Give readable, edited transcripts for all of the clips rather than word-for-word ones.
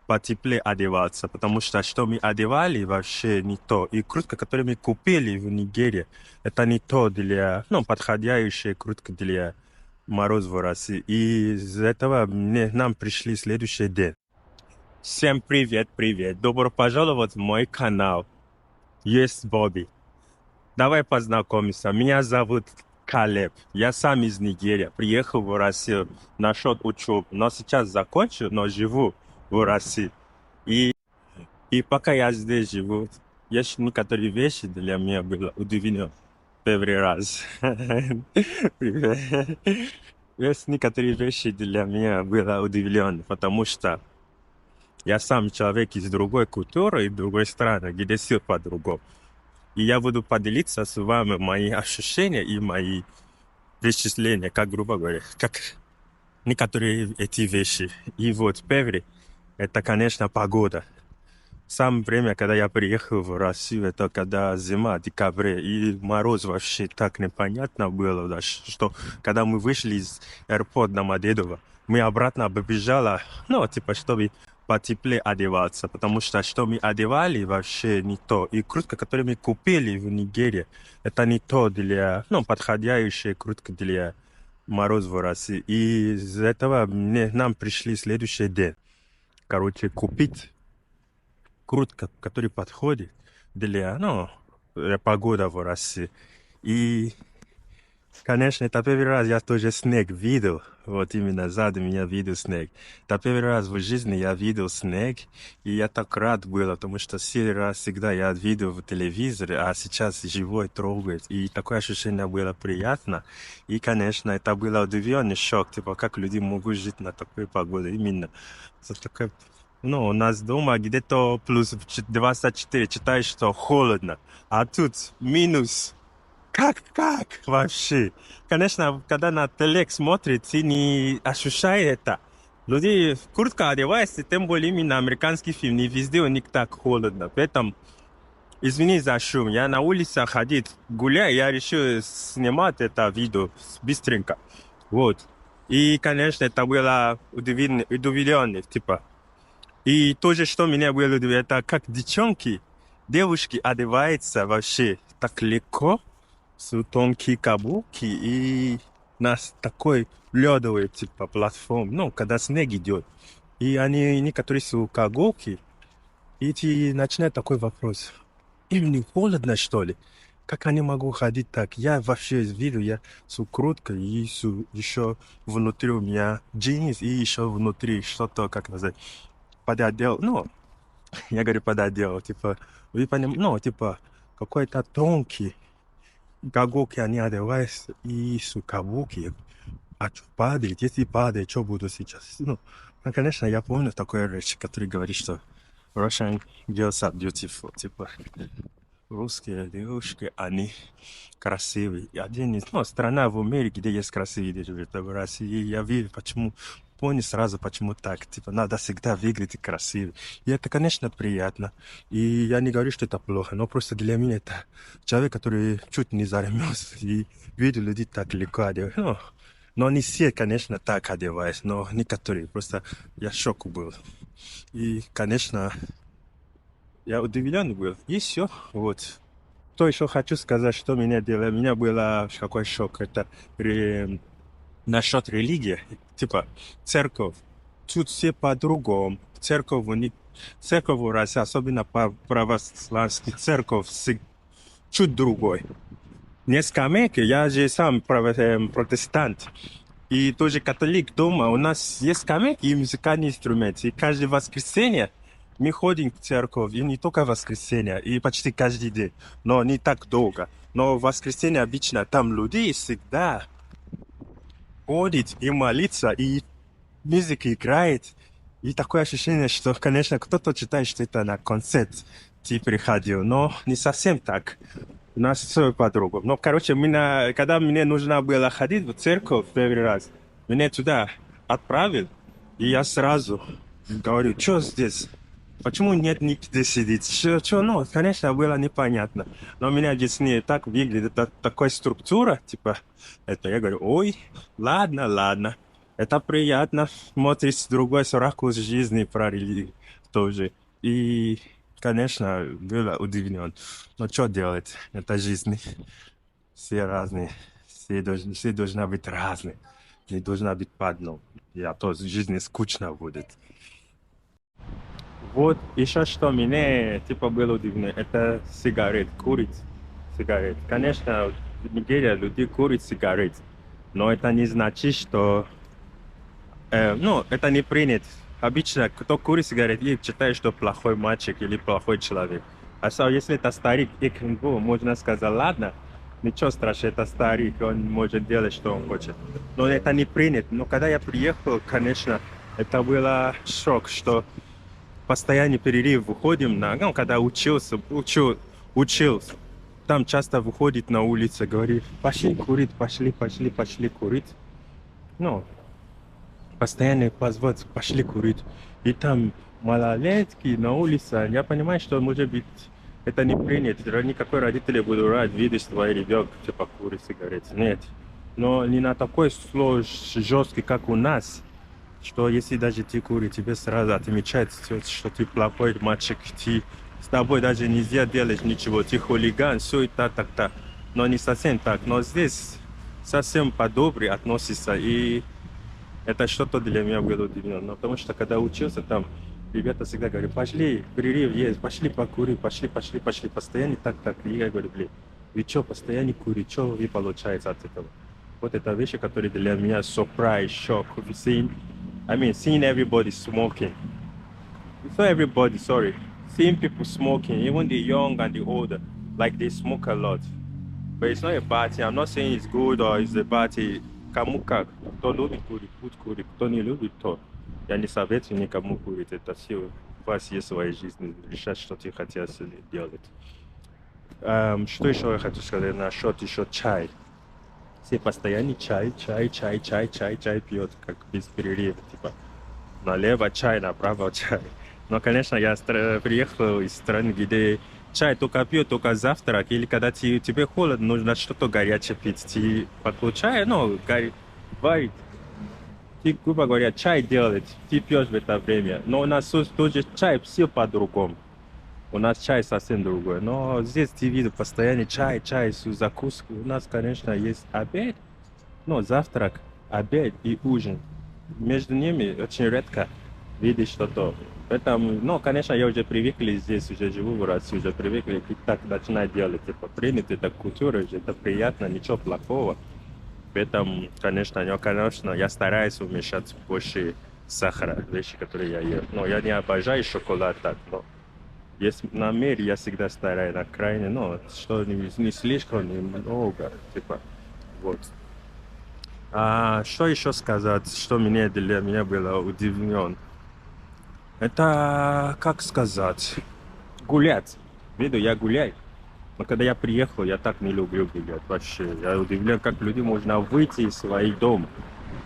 потеплее одеваться, потому что мы одевали вообще не то. И куртка, которую мы купили в Нигерии, это не то для, ну, подходящая куртка для мороз в России. И из-за этого нам пришли следующий день. Всем привет, привет. Добро пожаловать в мой канал. Есть Бобби. Давай познакомимся. Меня зовут Калеб. Я сам из Нигерии. Приехал в Россию насчет учебы. Но сейчас закончил, но живу в России. И, и пока я здесь живу, есть некоторые вещи для меня было удивлено первый раз. Привет. Есть некоторые вещи для меня было удивлен, потому что я сам человек из другой культуры и другой страны, где все по-другому. И я буду поделиться с вами мои ощущения и мои впечатления, как грубо говоря, как некоторые эти вещи. И вот первый, это, конечно, погода. Самое время, когда я приехал в Россию, это когда зима, декабрь, и мороз вообще так непонятно было, да, что когда мы вышли из аэропорта Домодедово, мы обратно побежали, ну, типа, чтобы потеплее одеваться, потому что мы одевали вообще не то. И куртка, которую мы купили в Нигерии, это не то для, ну, подходящая куртка для мороз в России. И из-за этого нам пришли следующий день. Короче, купить куртка, который подходит для, ну, для погоды в России. И, конечно, это первый раз я тоже снег видел. Вот именно сзади меня видел снег. Это первый раз в жизни я видел снег. И я так рад был, потому что все раз всегда я видел в телевизоре, а сейчас живой трогает. И такое ощущение было приятно. И, конечно, это было удивленный шок. Типа, как люди могут жить на такой погоде. Именно. За такой. Ну, у нас дома где-то плюс 24, читаешь, что холодно. А тут минус. Как вообще? Конечно, когда на телек смотрит, ты не ощущаешь это. Люди в куртка одеваются, тем более именно американский фильм, не везде у них так холодно. Поэтому, извини за шум, я на улице ходил, гуляю, я решил снимать это видео быстренько. Вот. И, конечно, это было удивление, типа. И то же, что меня было удивлено, это как девушки одеваются вообще так легко, с тонкие каблуки и на такой ледовой типа платформе, ну, когда снег идет. И они некоторые с каблуки, и ты начинаешь такой вопрос. Им не холодно, что ли? Как они могут ходить так? Я вообще видел, я с курткой и еще внутри у меня джинсы и еще внутри что-то, как назвать, пододел, ну, я говорю пододел, типа, вы понимаете, ну, типа, какой-то тонкий, каблуки они одеваются, и с каблуки, а что падает, если падает, что буду сейчас? Ну, конечно, я помню такую речь, который говорит, что Russian girls are beautiful, типа, русские девушки, они красивые. И один из, ну, страна в Америке, где есть красивые девушки, это в России, я вижу, почему, понял сразу, почему так, типа, надо всегда выглядеть красиво. И это, конечно, приятно. И я не говорю, что это плохо, но просто для меня это человек, который чуть не заремелся и видел людей так легко одевать. Ну, но не все, конечно, так одеваются, но некоторые, просто я в шоке был. И, конечно, я удивлен был. И все, вот. То еще хочу сказать, что меня делает. У меня был какой шок. Это насчет религии. Типа, церковь. Тут все по-другому. Церковь в России, особенно православная церковь, чуть другой. Не скамейки, я же сам протестант. И тоже католик дома. У нас есть скамейки и музыкальные инструменты. И каждое воскресенье мы ходим в церковь, и не только в воскресенье, и почти каждый день, но не так долго. Но в воскресенье обычно там люди всегда ходят и молятся, и музыка играет. И такое ощущение, что, конечно, кто-то считает, что это на концерт ты приходил, но не совсем так. У нас все по-другому. Но, короче, когда мне нужно было ходить в церковь в первый раз, меня туда отправил, и я сразу говорю, что здесь? Почему нет нигде сидеть? Что, ну, конечно, было непонятно. Но меня объяснили, так выглядит такая структура, типа, это я говорю, ой, ладно. Это приятно смотреть с другой ракурс жизни про религию тоже. И, конечно, был удивлен. Но что делать? Это жизнь. Все разные. Все должны быть разные. Не должна быть по одному. Я тоже жизнь скучно будет. Вот еще что меня типа было удивлено, это сигарет, курить сигарет. Конечно, в Нигерии люди курят сигарет, но это не значит, что ну, это не принято. Обычно, кто курит сигарет, и считает, что плохой мальчик или плохой человек. А что, если это старик, и можно сказать, ладно, ничего страшного, это старик, он может делать, что он хочет. Но это не принято. Но когда я приехал, конечно, это было шок, что постоянный перерыв выходим на, ну, когда учил, там часто выходит на улицу, говорит, пошли курить, пошли курить. Ну, постоянно позвать, пошли курить. И там малолетки на улице, я понимаю, что, может быть, это не принято. Никакой родители будут рад видеть свой ребенка, типа, курит сигареты. Нет. Но не на такой жесткий, как у нас, что если даже ты куришь, тебе сразу отмечают, что ты плохой мальчик, ты с тобой даже нельзя делать ничего, ты хулиган, все и так. Но не совсем так. Но здесь совсем по-добрее относится, и это что-то для меня было удивленно. Потому что когда учился там, ребята всегда говорят, пошли, перерыв есть, пошли покури, пошли. Постоянно так. И я говорю, блин, вы что, постоянно курите, что вы получаете от этого? Вот это вещи, которые для меня surprise, shock. Seeing everybody smoking. It's not everybody, sorry. Seeing people smoking, even the young and the older, like they smoke a lot. But it's not a bad thing. I'm not saying it's good or it's a bad thing. Кому как. Кто любит курить, пусть курит. Кто не любит, то. Я не советую никому курить. Это все у вас есть своя жизнь. Решать, что ты хотел делать. Что еще я хочу сказать насчет еще чай. Все постоянно чай пьет, как без перерыва. Типа налево чай, направо чай. Но, конечно, я приехал из страны, где чай только пьют, только завтрак, или когда тебе холодно, нужно что-то горячее пить. Ты подключаешь, ну, варить. Ты, грубо говоря, чай делать, ты пьешь в это время. Но у нас тоже чай все по-другому. У нас чай совсем другой. Но здесь ты видишь постоянно чай, закуски. У нас, конечно, есть обед, ну, завтрак, обед и ужин. Между ними очень редко видишь что-то. Поэтому, ну, конечно, я уже привыкли здесь, уже живу в России, уже привыкли и так начинать делать. Типа, принято, это культура, это приятно, ничего плохого. Поэтому, конечно, я стараюсь уменьшать больше сахара, вещи, которые я ем. Но я не обожаю шоколад так, но если на мере, я всегда стараюсь на крайне, но что не слишком, немного, типа, вот. А что еще сказать, что для меня было удивлен? Это, как сказать, гулять. Виду, я гуляю. Но когда я приехал, я так не люблю гулять вообще. Я удивлен, как люди можно выйти из своих дом.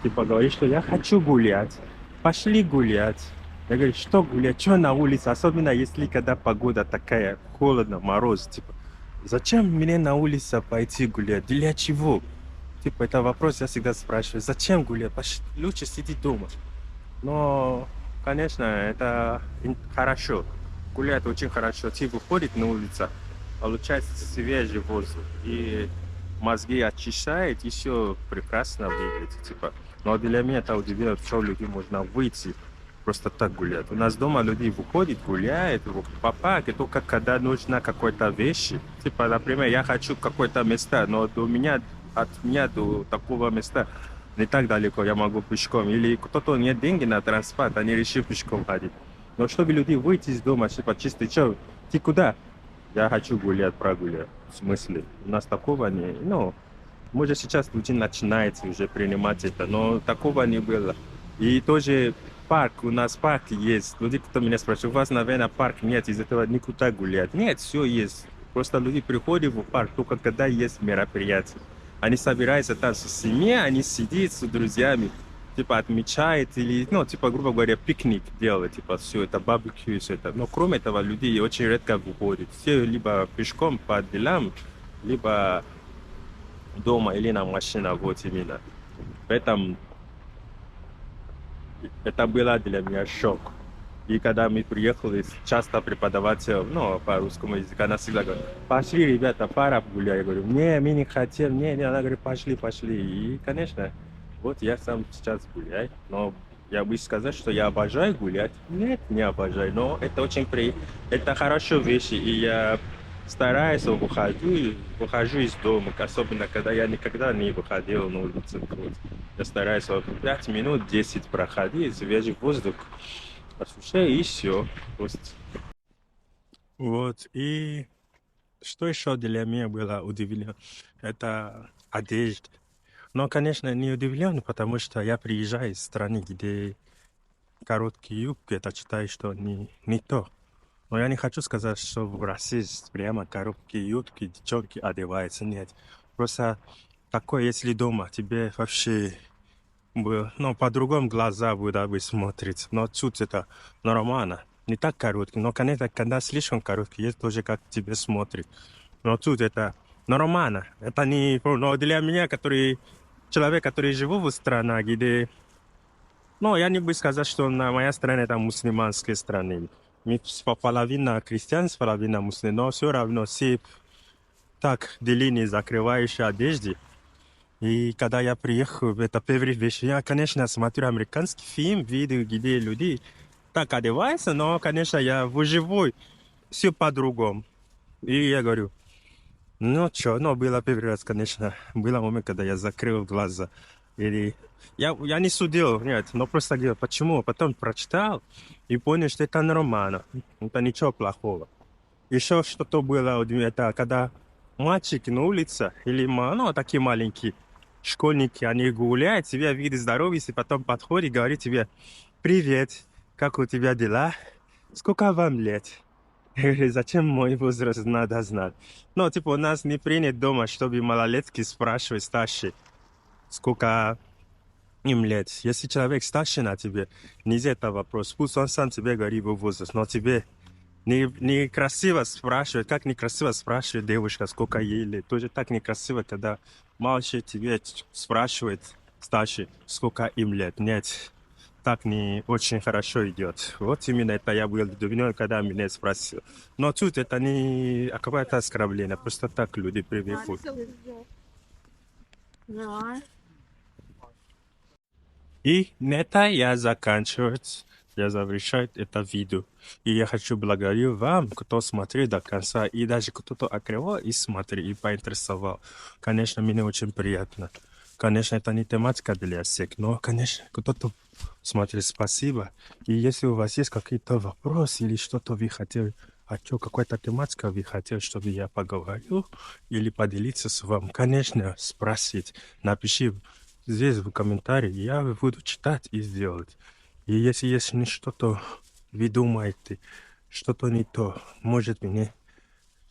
Типа говорит, что я хочу гулять. Пошли гулять. Я говорю, что гулять, что на улице? Особенно если когда погода такая, холодно, мороз. Типа, зачем мне на улице пойти гулять? Для чего? Типа, это вопрос я всегда спрашиваю. Зачем гулять? Лучше сиди дома. Но, конечно, это хорошо. Гулять очень хорошо. Ты выходит на улицу, получается свежий воздух. И мозги очищает, и все прекрасно выглядит. Типа. Но для меня это удивляет, что люди можно выйти просто так гулять. У нас дома люди выходят, гуляют по парку, только когда нужна какой-то вещь. Типа, например, я хочу какое-то место, но от меня до такого места не так далеко, я могу пешком. Или кто-то нет деньги на транспорт, они решили пешком ходить. Но чтобы люди выйти из дома, типа, чисто, что, ты куда? Я хочу гулять, прогулять. В смысле? У нас такого не... Ну, может, сейчас люди начинают уже принимать это, но такого не было. И тоже парк, у нас парк есть. Люди, кто меня спрашивает, у вас, наверное, парк нет, из этого никуда гулять. Нет, все есть. Просто люди приходят в парк только когда есть мероприятие. Они собираются там с семьей, они сидят с друзьями, типа отмечают или, ну, типа, грубо говоря, пикник делают, типа, все это, барбекю, все это. Но кроме этого, люди очень редко выходят. Все либо пешком по делам, либо дома или на машине, вот именно. Поэтому Это было для меня шок. И когда мы приехали, часто преподаватель, ну, по русскому языку, она всегда говорит: пошли, ребята, пора гулять. Я говорю: не, мы не хотим, не. Она говорит: пошли, пошли. И, конечно, вот я сам сейчас гуляю, но я бы сказал, что я обожаю гулять. Нет, не обожаю, но это это хорошая вещь, и я стараюсь, выхожу из дома, особенно когда я никогда не выходил на улицу. Вот. Я стараюсь 5 минут, 10 проходить, свежий воздух, послушай, и все. Вот, и что еще для меня было удивлено, это одежда. Но, конечно, не удивлен, потому что я приезжаю из страны, где короткие юбки, это считаю, что не то. Но я не хочу сказать, что в России прямо короткие юбки девчонки одеваются, нет. Просто такое, если дома тебе вообще ну, по-другому глаза будут смотреть. Но тут это нормально. Не так короткий, но, конечно, когда слишком короткий, есть тоже как тебе смотрит. Но тут это нормально. Это не... Но для меня, человек, который живу в стране, где... Ну, я не буду сказать, что на моя страна это мусульманская страна. Мы половина христианств, половина мусульман, но все равно все так деление закрывающие одежды. И когда я приехал, это первая вещь. Я, конечно, смотрю американский фильм, видео, где люди так одеваются, но, конечно, я выживу все по-другому. И я говорю: ну что, ну было первый раз, конечно. Был момент, когда я закрыл глаза. Или я не судил, нет, но просто говорил, почему. Потом прочитал и понял, что это нормально. Это ничего плохого. Еще что-то было, это когда мальчики на улице, или ну, такие маленькие школьники, они гуляют, тебя видят, здоровье, потом подходит и говорит тебе: привет, как у тебя дела? Сколько вам лет? Я говорю: зачем мой возраст надо знать? Ну, типа, у нас не принято дома, чтобы малолетки спрашивать старшие, сколько им лет. Если человек старше на тебе, нельзя это вопрос. Пусть он сам тебе говорит его возраст, но тебе некрасиво спрашивать, как некрасиво спрашивает девушка, сколько ей лет. Тоже так некрасиво, когда мальчик тебе спрашивает старший, сколько им лет. Нет, так не очень хорошо идет. Вот именно это я был удивлен, когда меня спросил. Но тут это не какое-то оскорбление, просто так люди привыкли. И на это я завершаю это видео. И я хочу благодарить вам, кто смотрел до конца, и даже кто-то открывал и смотрел, и поинтересовал. Конечно, мне очень приятно. Конечно, это не тематика для всех, но, конечно, кто-то смотрит, спасибо. И если у вас есть какие-то вопросы или что-то вы хотели, какая-то тематика вы хотели, чтобы я поговорил или поделиться с вами, конечно, спросить, напиши здесь в комментарии, я буду читать и сделать. И если есть что-то вы думаете, что-то не то, может мне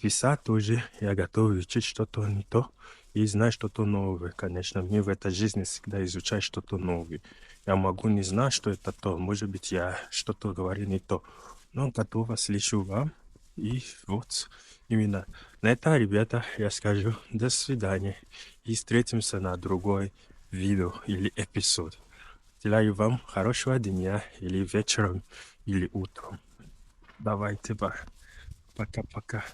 писать тоже, я готов учить что-то не то и знать что-то новое, конечно. Мне в этой жизни всегда изучать что-то новое. Я могу не знать, что это то, может быть, я что-то говорю не то, но готово слышу вам. И вот именно на это, ребята, я скажу до свидания и встретимся на другой видео или эпизод. Желаю вам хорошего дня или вечером, или утром. Давайте, пока-пока.